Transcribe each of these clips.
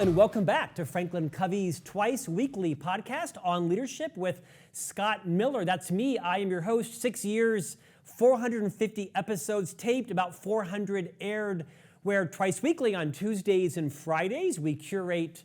and welcome back to Franklin Covey's twice weekly podcast on leadership with Scott Miller. That's me. I am your host. 6 years, 450 episodes taped, about 400 aired, where twice weekly on Tuesdays and Fridays, we curate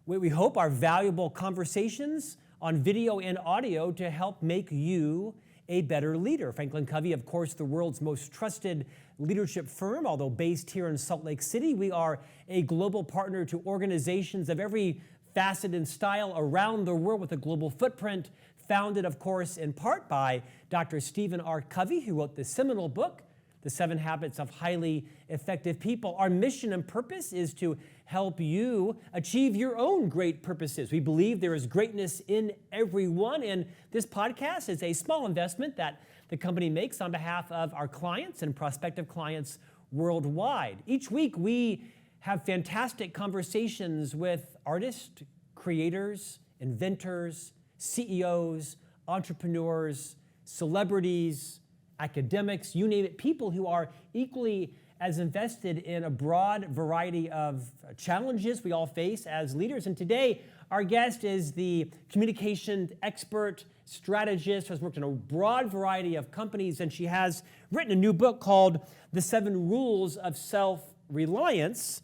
what we hope are valuable conversations on video and audio to help make you a better leader. Franklin Covey, of course, the world's most trusted leadership firm, although based here in Salt Lake City. We are a global partner to organizations of every facet and style around the world with a global footprint, founded, of course, in part by Dr. Stephen R. Covey, who wrote the seminal book, The 7 Habits of Highly Effective People. Our mission and purpose is to help you achieve your own great purposes. We believe there is greatness in everyone, and this podcast is a small investment that the company makes on behalf of our clients and prospective clients worldwide. Each week, we have fantastic conversations with artists, creators, inventors, CEOs, entrepreneurs, celebrities, academics, you name it, people who are equally as invested in a broad variety of challenges we all face as leaders. And today, our guest is the communication expert, strategist, has worked in a broad variety of companies, and she has written a new book called The 7 Rules of Self-Reliance.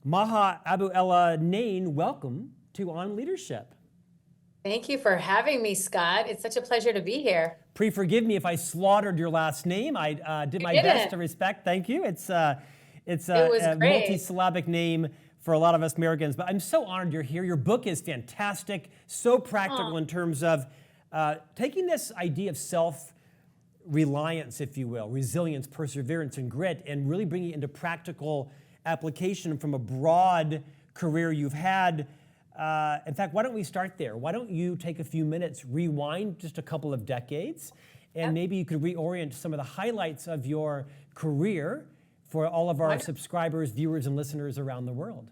Maha Abouelenein, welcome to On Leadership. Thank you for having me, Scott. It's such a pleasure to be here. Forgive me if I slaughtered your last name. I did my best to respect. Thank you. It's a multi-syllabic name for a lot of us Americans, but I'm so honored you're here. Your book is fantastic, so practical in terms of taking this idea of self-reliance, if you will, resilience, perseverance, and grit, and really bringing it into practical application from a broad career you've had. In fact, why don't we start there? Why don't you take a few minutes, rewind just a couple of decades, and maybe you could reorient some of the highlights of your career for all of our subscribers, viewers, and listeners around the world.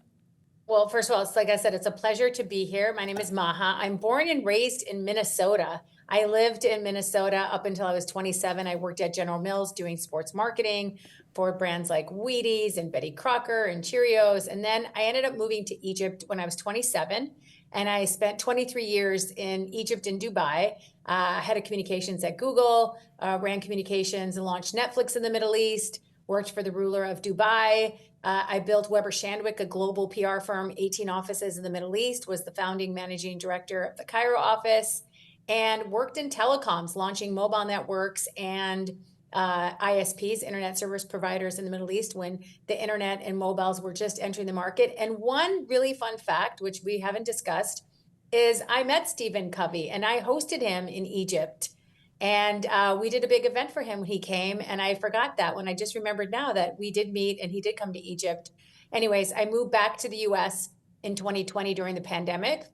Well, first of all, it's like I said, it's a pleasure to be here. My name is Maha. I'm born and raised in Minnesota. I lived in Minnesota up until I was 27. I worked at General Mills doing sports marketing for brands like Wheaties and Betty Crocker and Cheerios. And then I ended up moving to Egypt when I was 27. And I spent 23 years in Egypt and Dubai. Head of communications at Google, ran communications and launched Netflix in the Middle East, worked for the ruler of Dubai. I built Weber Shandwick, a global PR firm, 18 offices in the Middle East, was the founding managing director of the Cairo office, and worked in telecoms, launching mobile networks and ISPs, internet service providers in the Middle East, when the internet and mobiles were just entering the market. And one really fun fact, which we haven't discussed, is I met Stephen Covey and I hosted him in Egypt. And we did a big event for him when he came. And I forgot that when I just remembered now that we did meet and he did come to Egypt. Anyways, I moved back to the US in 2020 during the pandemic.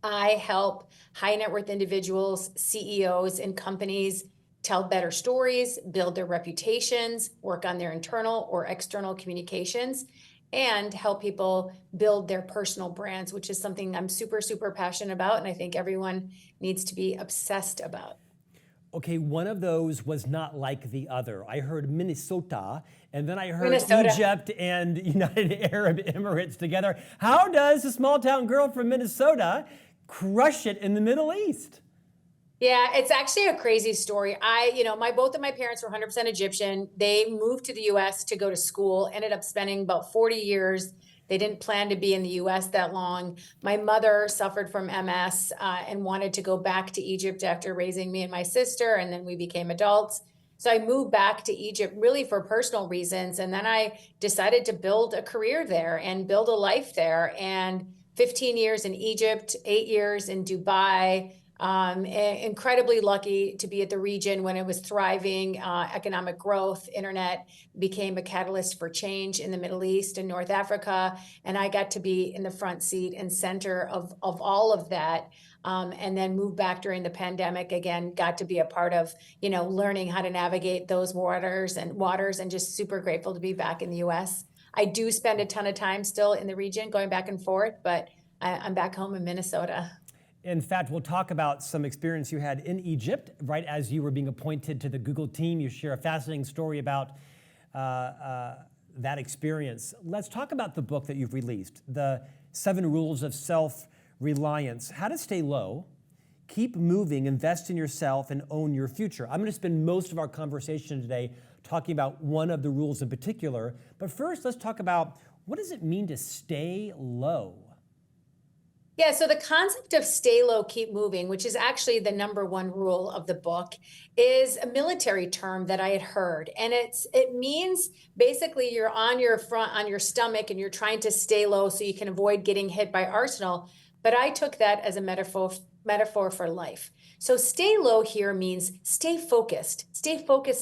I help high net worth individuals, CEOs, and companies tell better stories, build their reputations, work on their internal or external communications, and help people build their personal brands, which is something I'm super, super passionate about. And I think everyone needs to be obsessed about. Okay, one of those was not like the other. I heard Minnesota, and then I heard Minnesota. Egypt and United Arab Emirates together. How does a small town girl from Minnesota crush it in the Middle East? Yeah, it's actually a crazy story. Both of my parents were 100% Egyptian. They moved to the US to go to school, ended up spending about 40 years. They didn't plan to be in the US that long. My mother suffered from MS and wanted to go back to Egypt after raising me and my sister, and then we became adults. So I moved back to Egypt really for personal reasons. And then I decided to build a career there and build a life there. And 15 years in Egypt, 8 years in Dubai. Incredibly lucky to be at the region when it was thriving, economic growth. Internet became a catalyst for change in the Middle East and North Africa. And I got to be in the front seat and center of all of that. And then moved back during the pandemic again, got to be a part of, learning how to navigate those waters and just super grateful to be back in the US. I do spend a ton of time still in the region going back and forth, but I'm back home in Minnesota. In fact, we'll talk about some experience you had in Egypt right as you were being appointed to the Google team. You share a fascinating story about that experience. Let's talk about the book that you've released, The 7 Rules of Self-Reliance. How to stay low, keep moving, invest in yourself, and own your future. I'm going to spend most of our conversation today talking about one of the rules in particular. But first, let's talk about what does it mean to stay low? Yeah, so the concept of stay low, keep moving, which is actually the number one rule of the book, is a military term that I had heard. And it means basically you're on your front, on your stomach, and you're trying to stay low so you can avoid getting hit by arsenal. But I took that as a metaphor for life. So stay low here means stay focused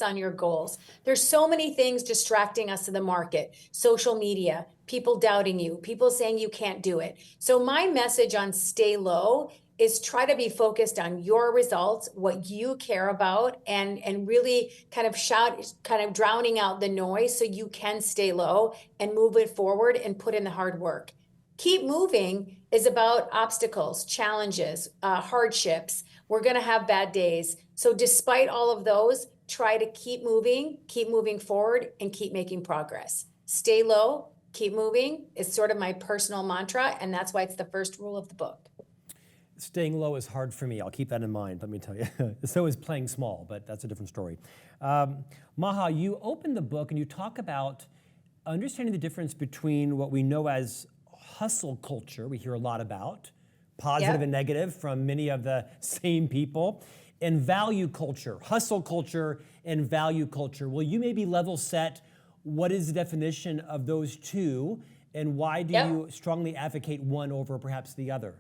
on your goals. There's so many things distracting us in the market, social media, people doubting you, people saying you can't do it. So my message on stay low is try to be focused on your results, what you care about, and really kind of drowning out the noise so you can stay low and move it forward and put in the hard work. Keep moving is about obstacles, challenges, hardships. We're going to have bad days. So despite all of those, try to keep moving forward, and keep making progress. Stay low, keep moving is sort of my personal mantra, and that's why it's the first rule of the book. Staying low is hard for me. I'll keep that in mind, let me tell you. So is playing small, but that's a different story. Maha, you open the book and you talk about understanding the difference between what we know as hustle culture, we hear a lot about, positive and negative from many of the same people, and value culture, hustle culture and value culture. Will you maybe level set what is the definition of those two, and why do you strongly advocate one over perhaps the other?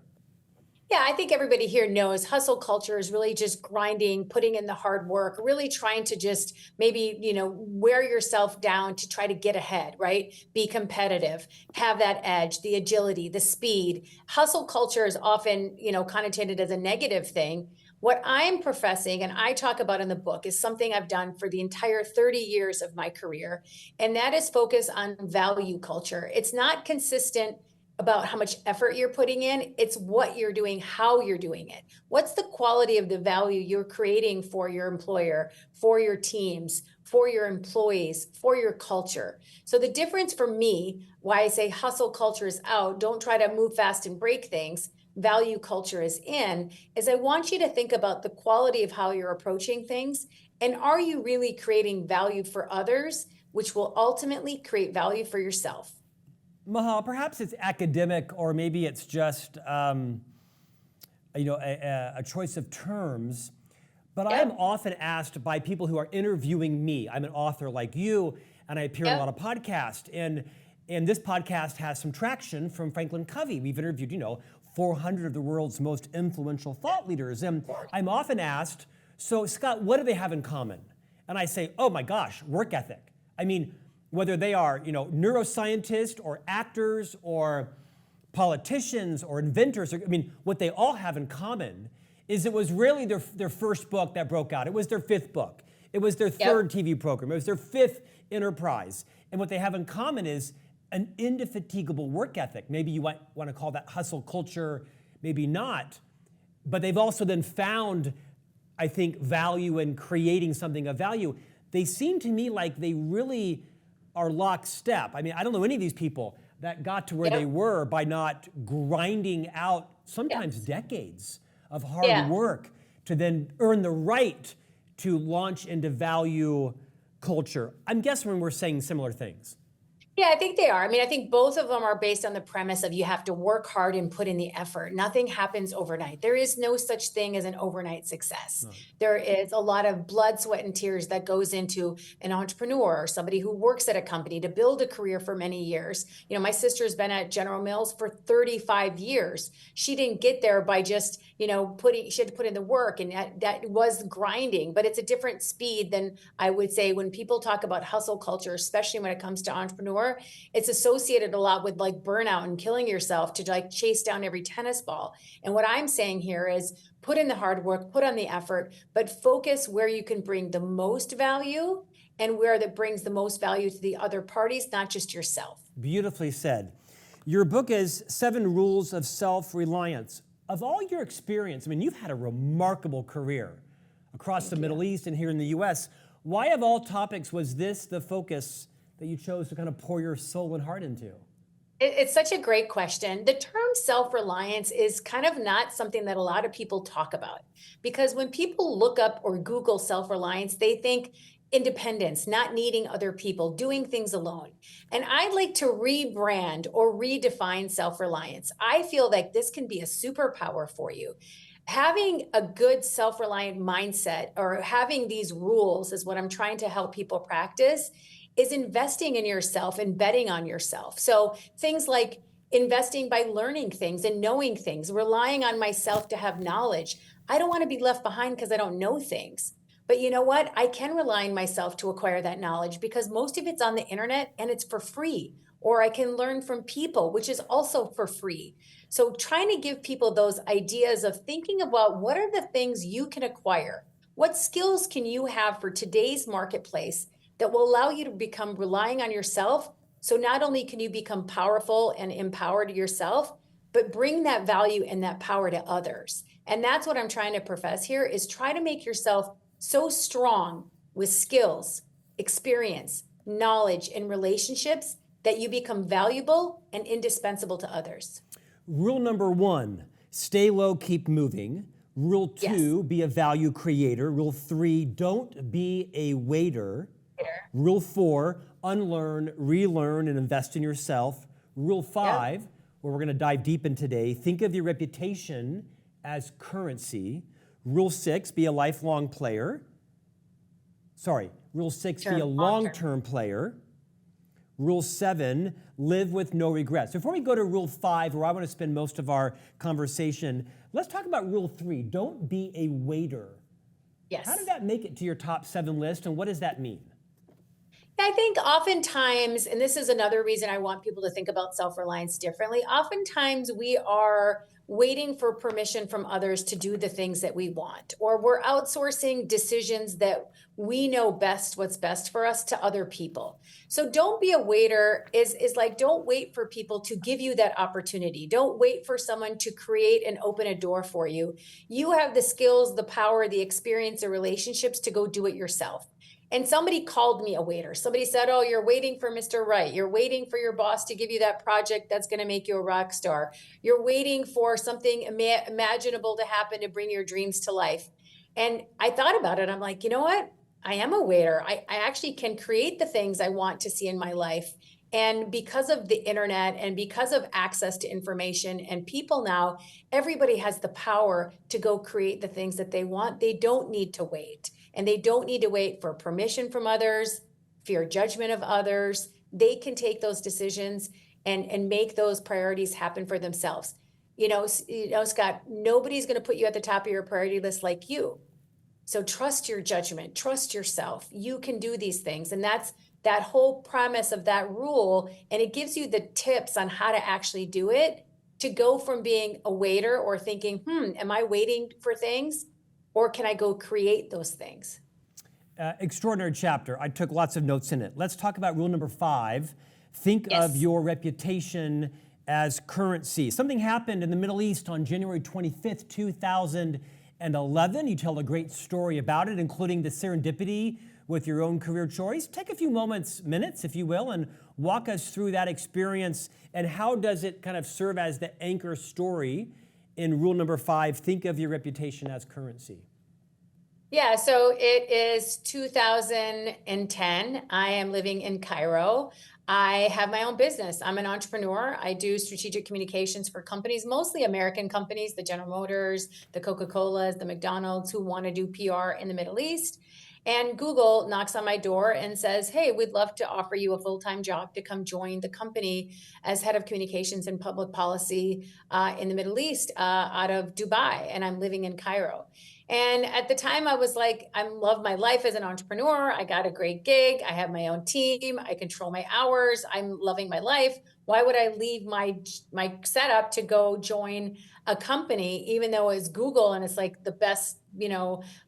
Yeah, I think everybody here knows hustle culture is really just grinding, putting in the hard work, really trying to just maybe, wear yourself down to try to get ahead, right? Be competitive, have that edge, the agility, the speed. Hustle culture is often, connotated as a negative thing. What I'm professing and I talk about in the book is something I've done for the entire 30 years of my career, and that is focus on value culture. It's not consistent about how much effort you're putting in. It's what you're doing, how you're doing it. What's the quality of the value you're creating for your employer, for your teams, for your employees, for your culture? So the difference for me, why I say hustle culture is out, don't try to move fast and break things, value culture is in, is I want you to think about the quality of how you're approaching things. And are you really creating value for others, which will ultimately create value for yourself? Maha, perhaps it's academic, or maybe it's just a choice of terms, but I'm often asked by people who are interviewing me. I'm an author like you, and I appear in a lot of podcasts, and this podcast has some traction from Franklin Covey. We've interviewed, 400 of the world's most influential thought leaders, and I'm often asked, so Scott, what do they have in common? And I say, oh my gosh, work ethic. I mean, whether they are, neuroscientists or actors or politicians or inventors, what they all have in common is it was really their first book that broke out. It was their 5th book. It was their 3rd TV program. It was their 5th enterprise. And what they have in common is an indefatigable work ethic. Maybe you might want to call that hustle culture, maybe not. But they've also then found, I think, value in creating something of value. They seem to me like they really are lockstep. I don't know any of these people that got to where they were by not grinding out sometimes decades of hard work to then earn the right to launch into value culture. I'm guessing we're saying similar things. Yeah, I think they are. I think both of them are based on the premise of you have to work hard and put in the effort. Nothing happens overnight. There is no such thing as an overnight success. No. There is a lot of blood, sweat, and tears that goes into an entrepreneur or somebody who works at a company to build a career for many years. My sister's been at General Mills for 35 years. She didn't get there by just, she had to put in the work, and that was grinding, but it's a different speed than I would say when people talk about hustle culture, especially when it comes to entrepreneurs. It's associated a lot with like burnout and killing yourself to like chase down every tennis ball. And what I'm saying here is put in the hard work, put on the effort, but focus where you can bring the most value and where that brings the most value to the other parties, not just yourself. Beautifully said. Your book is 7 Rules of Self-Reliance. Of all your experience, you've had a remarkable career across the Middle East and here in the US. Why of all topics was this the focus that you chose to kind of pour your soul and heart into? It's such a great question. The term self-reliance is kind of not something that a lot of people talk about, because when people look up or Google self-reliance, they think independence, not needing other people, doing things alone. And I'd like to rebrand or redefine self-reliance. I feel like this can be a superpower for you. Having a good self-reliant mindset or having these rules is what I'm trying to help people practice, is investing in yourself and betting on yourself. So things like investing by learning things and knowing things, relying on myself to have knowledge. I don't want to be left behind because I don't know things. But you know what? I can rely on myself to acquire that knowledge because most of it's on the internet and it's for free. Or I can learn from people, which is also for free. So trying to give people those ideas of thinking about what are the things you can acquire? What skills can you have for today's marketplace that will allow you to become relying on yourself? So not only can you become powerful and empowered yourself, but bring that value and that power to others. And that's what I'm trying to profess here, is try to make yourself so strong with skills, experience, knowledge, and relationships that you become valuable and indispensable to others. Rule number 1, stay low, keep moving. Rule 2, be a value creator. Rule 3, don't be a waiter. Rule 4, unlearn, relearn, and invest in yourself. Rule 5, where we're going to dive deep in today, think of your reputation as currency. Rule 6, be a lifelong player. Rule 6, be a long-term player. Rule 7, live with no regrets. Before we go to Rule 5, where I want to spend most of our conversation, let's talk about Rule 3, don't be a waiter. Yes. How did that make it to your top 7 list, and what does that mean? I think oftentimes, and this is another reason I want people to think about self-reliance differently, oftentimes we are waiting for permission from others to do the things that we want, or we're outsourcing decisions that we know best what's best for us to other people. So don't be a waiter is like, don't wait for people to give you that opportunity. Don't wait for someone to create and open a door for you. You have the skills, the power, the experience, the relationships to go do it yourself. And somebody called me a waiter. Somebody said, oh, you're waiting for Mr. Right. You're waiting for your boss to give you that project that's going to make you a rock star. You're waiting for something imaginable to happen to bring your dreams to life. And I thought about it. I'm like, you know what? I am a waiter. I actually can create the things I want to see in my life. And because of the internet and because of access to information and people now, everybody has the power to go create the things that they want. They don't need to wait. And they don't need to wait for permission from others, fear judgment of others. They can take those decisions and make those priorities happen for themselves. You know, Scott, nobody's going to put you at the top of your priority list like you. So trust your judgment, trust yourself. You can do these things. And that's that whole premise of that rule. And it gives you the tips on how to actually do it, to go from being a waiter or thinking, am I waiting for things? Or can I go create those things? Extraordinary chapter. I took lots of notes in it. Let's talk about rule number 5. Think of your reputation as currency. Something happened in the Middle East on January 25th, 2011. You tell a great story about it, including the serendipity with your own career choice. Take a few minutes, if you will, and walk us through that experience, and how does it kind of serve as the anchor story in rule number 5, think of your reputation as currency? Yeah, so it is 2010. I am living in Cairo. I have my own business. I'm an entrepreneur. I do strategic communications for companies, mostly American companies, the General Motors, the Coca-Colas, the McDonald's, who want to do PR in the Middle East. And Google knocks on my door and says, hey, we'd love to offer you a full-time job to come join the company as head of communications and public policy in the Middle East out of Dubai. And I'm living in Cairo. And at the time I was like, I love my life as an entrepreneur. I got a great gig. I have my own team. I control my hours. I'm loving my life. Why would I leave my setup to go join a company, even though it's Google and it's like the best,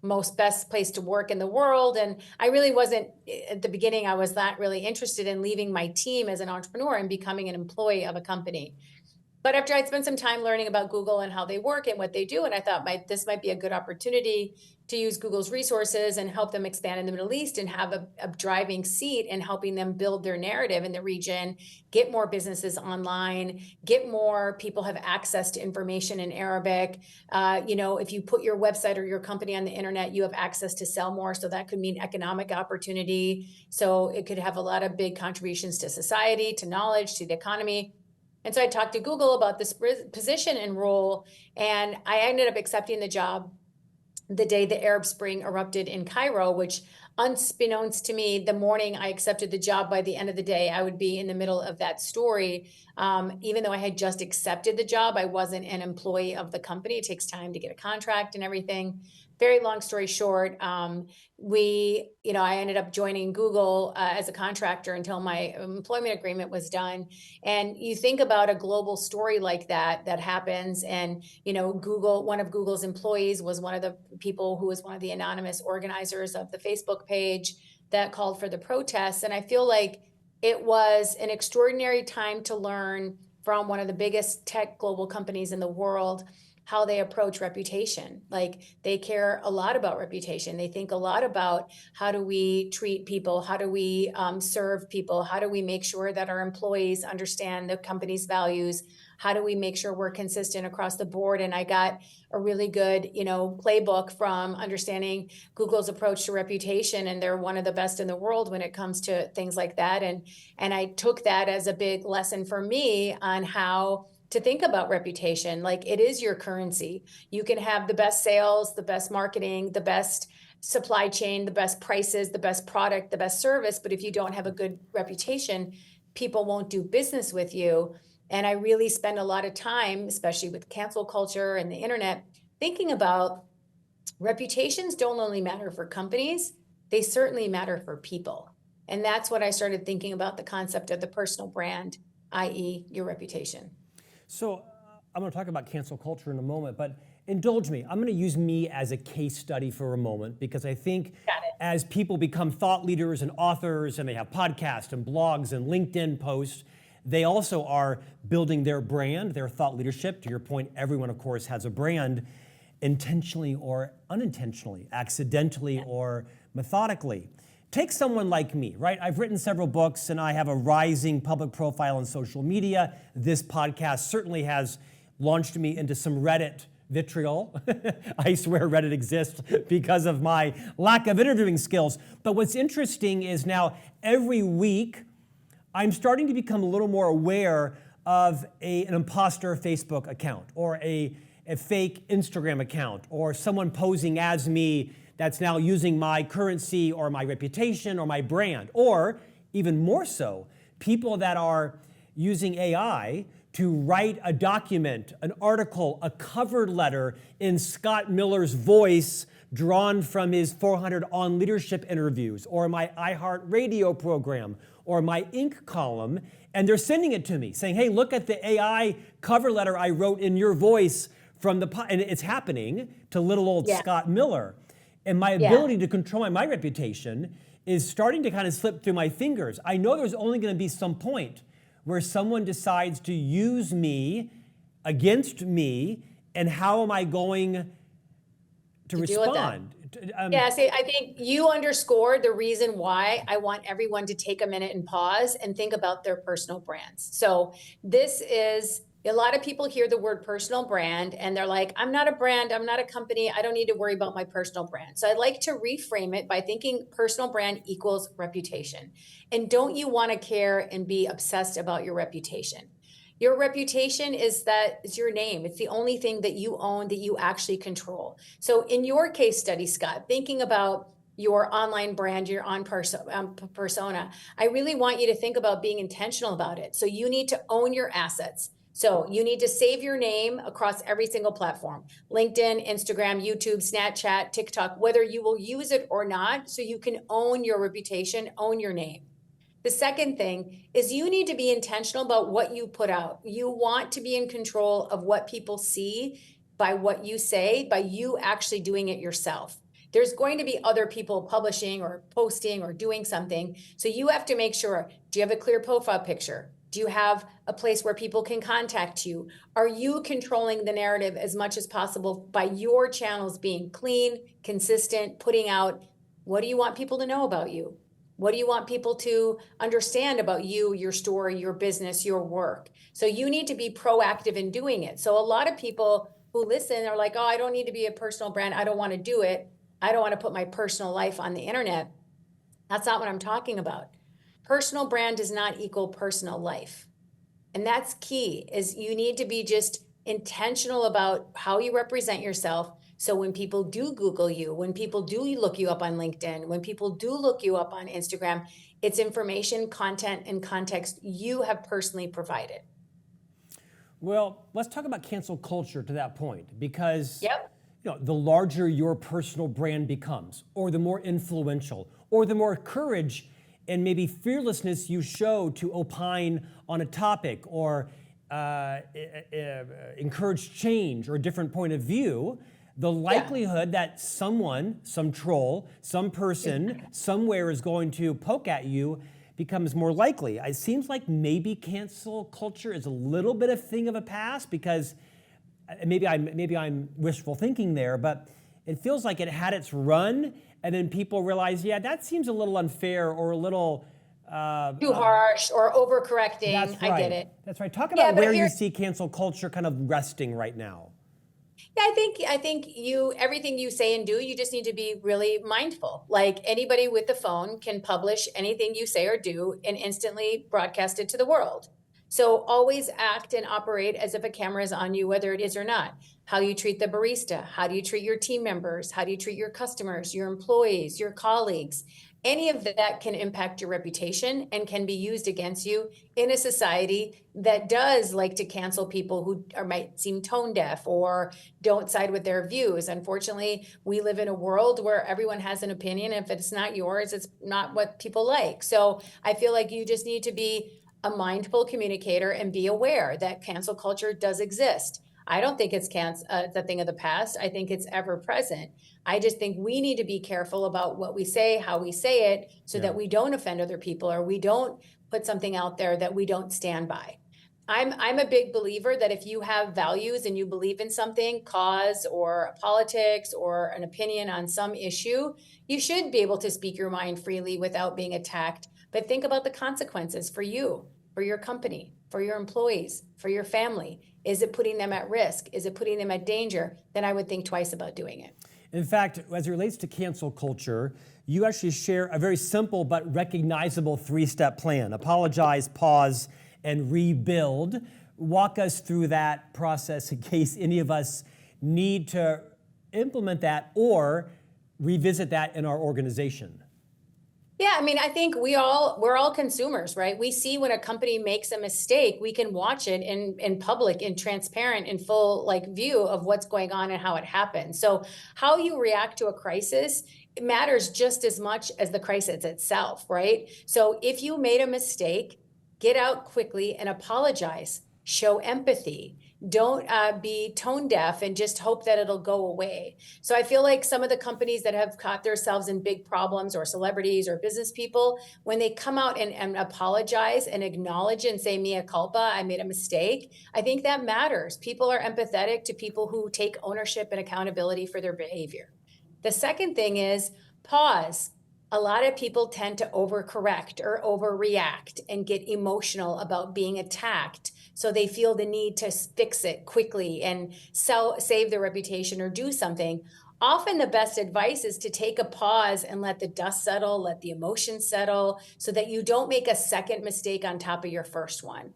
most best place to work in the world? And I really wasn't, at the beginning, I was not really interested in leaving my team as an entrepreneur and becoming an employee of a company. But after I'd spent some time learning about Google and how they work and what they do, and I thought this might be a good opportunity to use Google's resources and help them expand in the Middle East and have a driving seat in helping them build their narrative in the region, get more businesses online, get more people have access to information in Arabic. If you put your website or your company on the internet, you have access to sell more. So that could mean economic opportunity. So it could have a lot of big contributions to society, to knowledge, to the economy. And so I talked to Google about this position and role, and I ended up accepting the job the day the Arab Spring erupted in Cairo, which, unbeknownst to me, the morning I accepted the job, by the end of the day, I would be in the middle of that story. Even though I had just accepted the job, I wasn't an employee of the company. It takes time to get a contract and everything. Very long story short, I ended up joining Google as a contractor until my employment agreement was done. And you think about a global story like that happens, and Google, one of Google's employees was one of the people who was one of the anonymous organizers of the Facebook page that called for the protests. And I feel like it was an extraordinary time to learn from one of the biggest tech global companies in the world how they approach reputation. Like, they care a lot about reputation. They think a lot about how do we treat people? How do we serve people? How do we make sure that our employees understand the company's values? How do we make sure we're consistent across the board? And I got a really good, playbook from understanding Google's approach to reputation, and they're one of the best in the world when it comes to things like that. And I took that as a big lesson for me on how to think about reputation. Like, it is your currency. You can have the best sales, the best marketing, the best supply chain, the best prices, the best product, the best service, but if you don't have a good reputation, people won't do business with you. And I really spend a lot of time, especially with cancel culture and the internet, thinking about reputations don't only matter for companies, they certainly matter for people. And that's what I started thinking about, the concept of the personal brand, i.e. your reputation. So I'm going to talk about cancel culture in a moment, but indulge me. I'm going to use me as a case study for a moment, because I think as people become thought leaders and authors, and they have podcasts and blogs and LinkedIn posts, they also are building their brand, their thought leadership. To your point, everyone, of course, has a brand, intentionally or unintentionally, accidentally or methodically. Take someone like me, right? I've written several books and I have a rising public profile on social media. This podcast certainly has launched me into some Reddit vitriol. I swear Reddit exists because of my lack of interviewing skills. But what's interesting is now every week I'm starting to become a little more aware of an imposter Facebook account, or a fake Instagram account, or someone posing as me that's now using my currency or my reputation or my brand, or even more so, people that are using AI to write a document, an article, a cover letter in Scott Miller's voice drawn from his 400 on leadership interviews, or my iHeartRadio program, or my Inc. column, and they're sending it to me saying, hey, look at the AI cover letter I wrote in your voice from and it's happening to little old Scott Miller. And my ability to control my reputation is starting to kind of slip through my fingers. I know there's only going to be some point where someone decides to use me against me, and how am I going to respond? See, I think you underscored the reason why I want everyone to take a minute and pause and think about their personal brands. So this is, a lot of people hear the word personal brand and they're like, I'm not a brand, I'm not a company, I don't need to worry about my personal brand. So I'd like to reframe it by thinking personal brand equals reputation. And don't you want to care and be obsessed about your reputation? Your reputation is your name. It's the only thing that you own, that you actually control. So in your case study, Scott, thinking about your online brand, your persona, I really want you to think about being intentional about it. So you need to own your assets. So you need to save your name across every single platform: LinkedIn, Instagram, YouTube, Snapchat, TikTok, whether you will use it or not, so you can own your reputation, own your name. The second thing is you need to be intentional about what you put out. You want to be in control of what people see by what you say, by you actually doing it yourself. There's going to be other people publishing or posting or doing something. So you have to make sure, do you have a clear profile picture? Do you have a place where people can contact you? Are you controlling the narrative as much as possible by your channels being clean, consistent, putting out what do you want people to know about you? What do you want people to understand about you, your story, your business, your work? So you need to be proactive in doing it. So a lot of people who listen are like, oh, I don't need to be a personal brand. I don't want to do it. I don't want to put my personal life on the internet. That's not what I'm talking about. Personal brand does not equal personal life. And that's key, is you need to be just intentional about how you represent yourself. So when people do Google you, when people do look you up on LinkedIn, when people do look you up on Instagram, it's information, content, and context you have personally provided. Well, let's talk about cancel culture to that point, because Yep. the larger your personal brand becomes, or the more influential, or the more courage and maybe fearlessness you show to opine on a topic or encourage change or a different point of view, the likelihood that someone, some troll, some person, somewhere is going to poke at you becomes more likely. It seems like maybe cancel culture is a little bit of thing of a past, because maybe I'm wishful thinking there, but it feels like it had its run, and then people realize, yeah, that seems a little unfair or a little too harsh or overcorrecting. That's right. I get it. That's right. Talk about but where you see cancel culture kind of resting right now. Yeah, I think you, everything you say and do, you just need to be really mindful. Like anybody with the phone can publish anything you say or do and instantly broadcast it to the world. So always act and operate as if a camera is on you, whether it is or not. How you treat the barista, how do you treat your team members, how do you treat your customers, your employees, your colleagues? Any of that can impact your reputation and can be used against you in a society that does like to cancel people who might seem tone deaf or don't side with their views. Unfortunately, we live in a world where everyone has an opinion. If it's not yours, it's not what people like. So I feel like you just need to be a mindful communicator and be aware that cancel culture does exist. I don't think it's the thing of the past. I think it's ever present. I just think we need to be careful about what we say, how we say it, so that we don't offend other people or we don't put something out there that we don't stand by. I'm a big believer that if you have values and you believe in something, cause or politics or an opinion on some issue, you should be able to speak your mind freely without being attacked. But think about the consequences for you, for your company, for your employees, for your family. Is it putting them at risk? Is it putting them at danger? Then I would think twice about doing it. In fact, as it relates to cancel culture, you actually share a very simple but recognizable 3-step plan: apologize, pause, and rebuild. Walk us through that process in case any of us need to implement that or revisit that in our organization. Yeah, I mean, I think we're all consumers, right? We see when a company makes a mistake, we can watch it in public, in transparent, in full like view of what's going on and how it happened. So how you react to a crisis, it matters just as much as the crisis itself, right? So if you made a mistake, get out quickly and apologize, show empathy. Don't be tone deaf and just hope that it'll go away. So I feel like some of the companies that have caught themselves in big problems, or celebrities or business people, when they come out and apologize and acknowledge and say mea culpa, I made a mistake, I think that matters. People are empathetic to people who take ownership and accountability for their behavior. The second thing is pause. A lot of people tend to overcorrect or overreact and get emotional about being attacked. So they feel the need to fix it quickly and save their reputation or do something. Often the best advice is to take a pause and let the dust settle, let the emotions settle, so that you don't make a second mistake on top of your first one.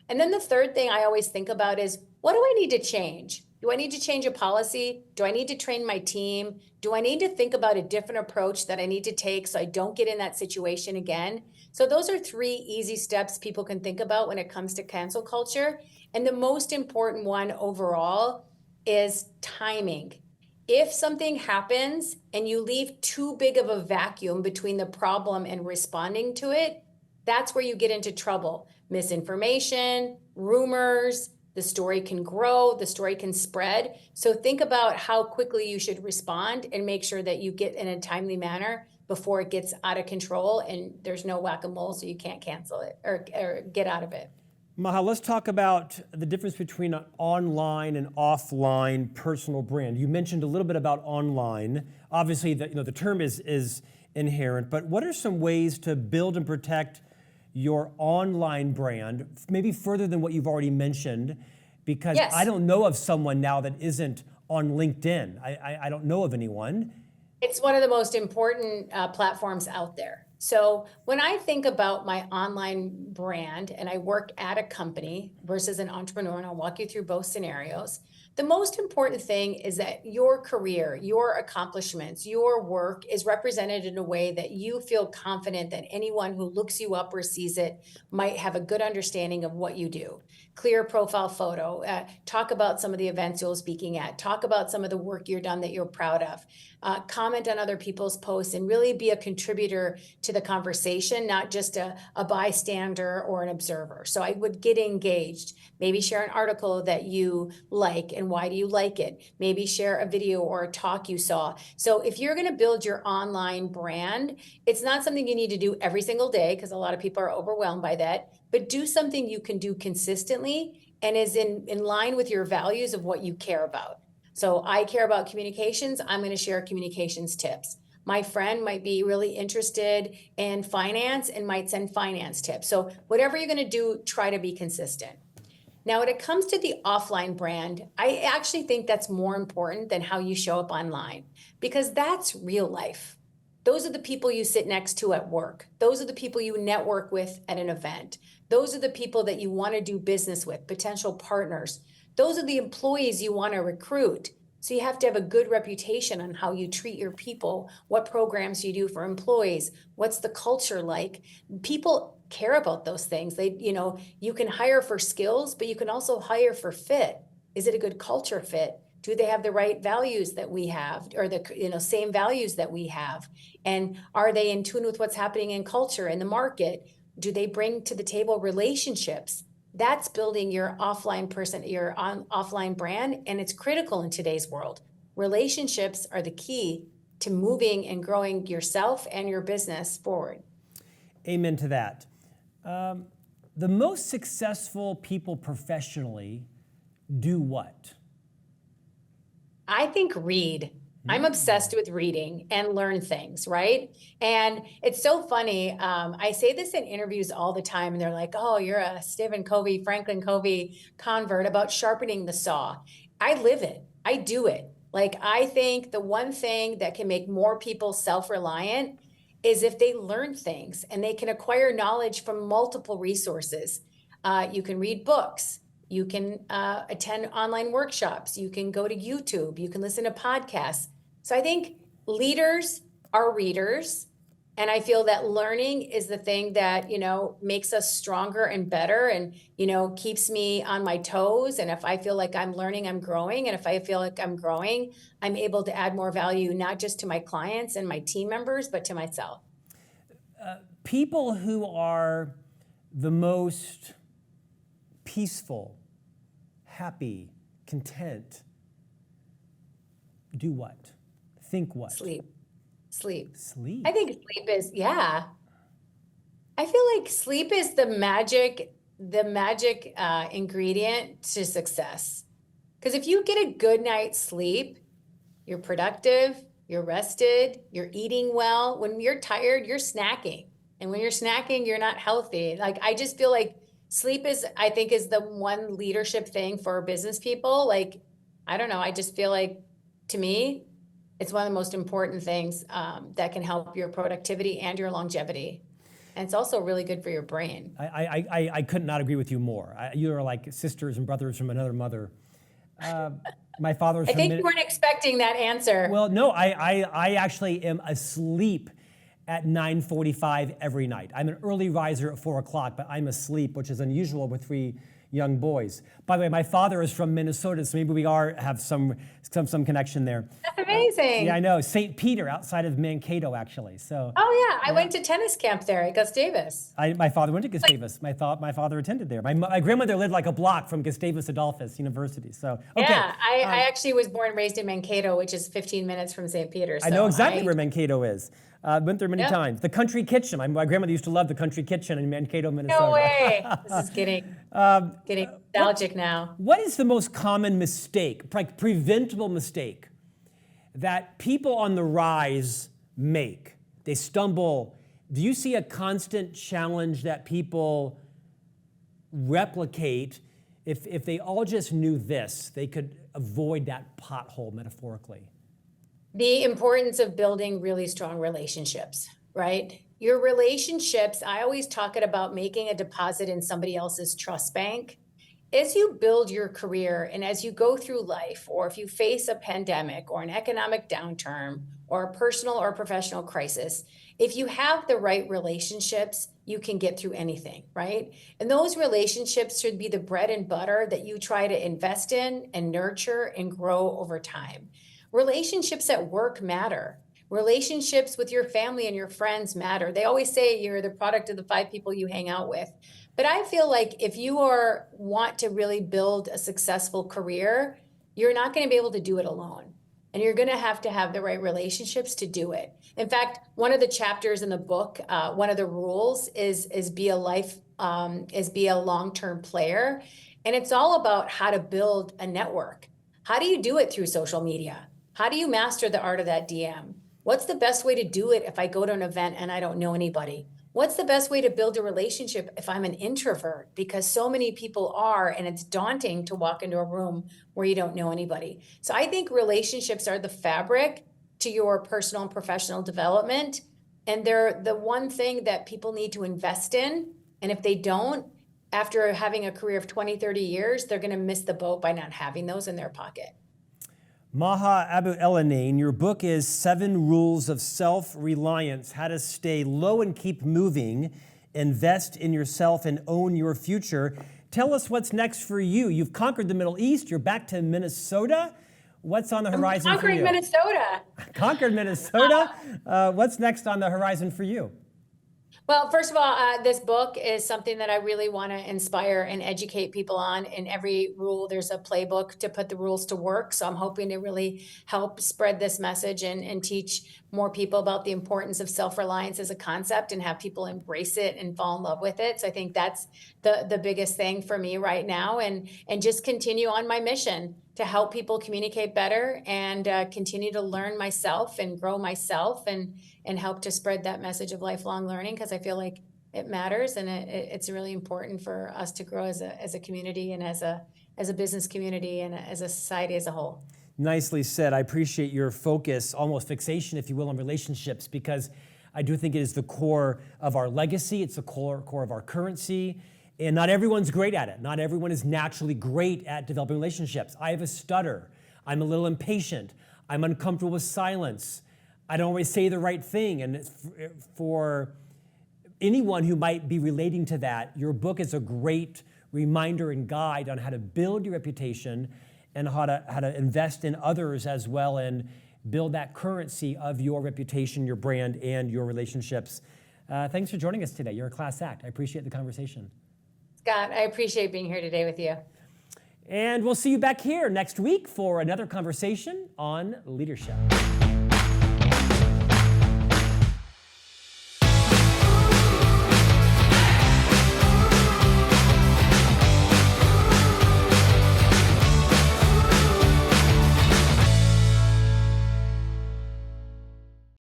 And then the third thing I always think about is, what do I need to change? Do I need to change a policy? Do I need to train my team? Do I need to think about a different approach that I need to take so I don't get in that situation again? So those are 3 easy steps people can think about when it comes to cancel culture. And the most important one overall is timing. If something happens and you leave too big of a vacuum between the problem and responding to it, that's where you get into trouble. Misinformation, rumors, the story can grow, the story can spread. So think about how quickly you should respond and make sure that you get in a timely manner before it gets out of control and there's no whack-a-mole so you can't cancel it or get out of it. Maha, let's talk about the difference between an online and offline personal brand. You mentioned a little bit about online. Obviously, the term is inherent, but what are some ways to build and protect your online brand, maybe further than what you've already mentioned? Because Yes. I don't know of someone now that isn't on LinkedIn. I don't know of anyone. It's one of the most important platforms out there. So when I think about my online brand and I work at a company versus an entrepreneur, and I'll walk you through both scenarios, the most important thing is that your career, your accomplishments, your work is represented in a way that you feel confident that anyone who looks you up or sees it might have a good understanding of what you do. Clear profile photo, talk about some of the events you're speaking at, talk about some of the work you've done that you're proud of, comment on other people's posts, and really be a contributor to the conversation, not just a bystander or an observer. So I would get engaged, maybe share an article that you like and why do you like it, maybe share a video or a talk you saw. So if you're going to build your online brand, it's not something you need to do every single day because a lot of people are overwhelmed by that, but do something you can do consistently and is in line with your values of what you care about. So I care about communications. I'm going to share communications tips. My friend might be really interested in finance and might send finance tips. So whatever you're going to do, try to be consistent. Now, when it comes to the offline brand, I actually think that's more important than how you show up online because that's real life. Those are the people you sit next to at work. Those are the people you network with at an event. Those are the people that you want to do business with, potential partners. Those are the employees you want to recruit. So you have to have a good reputation on how you treat your people, what programs you do for employees, what's the culture like. People care about those things. You can hire for skills, but you can also hire for fit. Is it a good culture fit? Do they have the right values that we have, or the same values that we have? And are they in tune with what's happening in culture, in the market? Do they bring to the table relationships? That's building your offline offline brand, and it's critical in today's world. Relationships are the key to moving and growing yourself and your business forward. Amen to that. The most successful people professionally do what? I think read. I'm obsessed with reading and learn things, right? And it's so funny. I say this in interviews all the time, and they're like, oh, you're a Stephen Covey, Franklin Covey convert about sharpening the saw. I live it. I do it. Like, I think the one thing that can make more people self-reliant is if they learn things and they can acquire knowledge from multiple resources. You can read books. You can attend online workshops. You can go to YouTube. You can listen to podcasts. So I think leaders are readers. And I feel that learning is the thing that, makes us stronger and better and, keeps me on my toes. And if I feel like I'm learning, I'm growing. And if I feel like I'm growing, I'm able to add more value, not just to my clients and my team members, but to myself. People who are the most peaceful, happy, content, do what? Think what? Sleep. Sleep. I think sleep is, yeah. I feel like sleep is the magic ingredient to success. Because if you get a good night's sleep, you're productive, you're rested, you're eating well. When you're tired, you're snacking. And when you're snacking, you're not healthy. Like, I just feel like sleep is the one leadership thing for business people. Like, I don't know. I just feel like, to me, it's one of the most important things that can help your productivity and your longevity. And it's also really good for your brain. I could not agree with you more. You are like sisters and brothers from another mother. My father's I think you weren't expecting that answer. Well, no, I actually am asleep at 9:45 every night. I'm an early riser at 4 o'clock, but I'm asleep, which is unusual with 3 young boys. By the way, my father is from Minnesota, so maybe we have some connection there. That's amazing. Yeah, I know. St. Peter, outside of Mankato, actually. So. Oh yeah, I went to tennis camp there at Gustavus. My father went to Gustavus. My father attended there. My grandmother lived like a block from Gustavus Adolphus University. So okay. Yeah, I actually was born and raised in Mankato, which is 15 minutes from St. Peter. So I know exactly where Mankato is. Went there many times. The Country Kitchen. My grandmother used to love the Country Kitchen in Mankato, Minnesota. No way. This is kidding. Getting nostalgic now. What is the most common mistake, preventable mistake, that people on the rise make? They stumble. Do you see a constant challenge that people replicate? If they all just knew this, they could avoid that pothole metaphorically. The importance of building really strong relationships, right? Your relationships, I always talk about making a deposit in somebody else's trust bank. As you build your career and as you go through life, or if you face a pandemic or an economic downturn or a personal or professional crisis, if you have the right relationships, you can get through anything, right? And those relationships should be the bread and butter that you try to invest in and nurture and grow over time. Relationships at work matter. Relationships with your family and your friends matter. They always say you're the product of the 5 people you hang out with. But I feel like if you want to really build a successful career, you're not going to be able to do it alone. And you're going to have the right relationships to do it. In fact, one of the chapters in the book, one of the rules is be a long-term player. And it's all about how to build a network. How do you do it through social media? How do you master the art of that DM? What's the best way to do it if I go to an event and I don't know anybody? What's the best way to build a relationship if I'm an introvert? Because so many people are, and it's daunting to walk into a room where you don't know anybody. So I think relationships are the fabric to your personal and professional development. And they're the one thing that people need to invest in. And if they don't, after having a career of 20, 30 years, they're going to miss the boat by not having those in their pocket. Maha Abouelenein, your book is 7 Rules of Self-Reliance, How to Stay Low and Keep Moving, Invest in Yourself and Own Your Future. Tell us what's next for you. You've conquered the Middle East. You're back to Minnesota. What's on the horizon for you? Conquering Minnesota. Conquered Minnesota. What's next on the horizon for you? Well, first of all, this book is something that I really want to inspire and educate people on. In every rule, there's a playbook to put the rules to work. So I'm hoping to really help spread this message and teach more people about the importance of self-reliance as a concept and have people embrace it and fall in love with it. So I think that's the biggest thing for me right now, and just continue on my mission to help people communicate better and continue to learn myself and grow myself and help to spread that message of lifelong learning, because I feel like it matters, and it's really important for us to grow as a community and as a business community and as a society as a whole. Nicely said. I appreciate your focus, almost fixation, if you will, on relationships, because I do think it is the core of our legacy. It's the core of our currency. And not everyone's great at it. Not everyone is naturally great at developing relationships. I have a stutter. I'm a little impatient. I'm uncomfortable with silence. I don't always say the right thing. And for anyone who might be relating to that, your book is a great reminder and guide on how to build your reputation and how to invest in others as well and build that currency of your reputation, your brand, and your relationships. Thanks for joining us today. You're a class act. I appreciate the conversation. Scott, I appreciate being here today with you. And we'll see you back here next week for another conversation on leadership.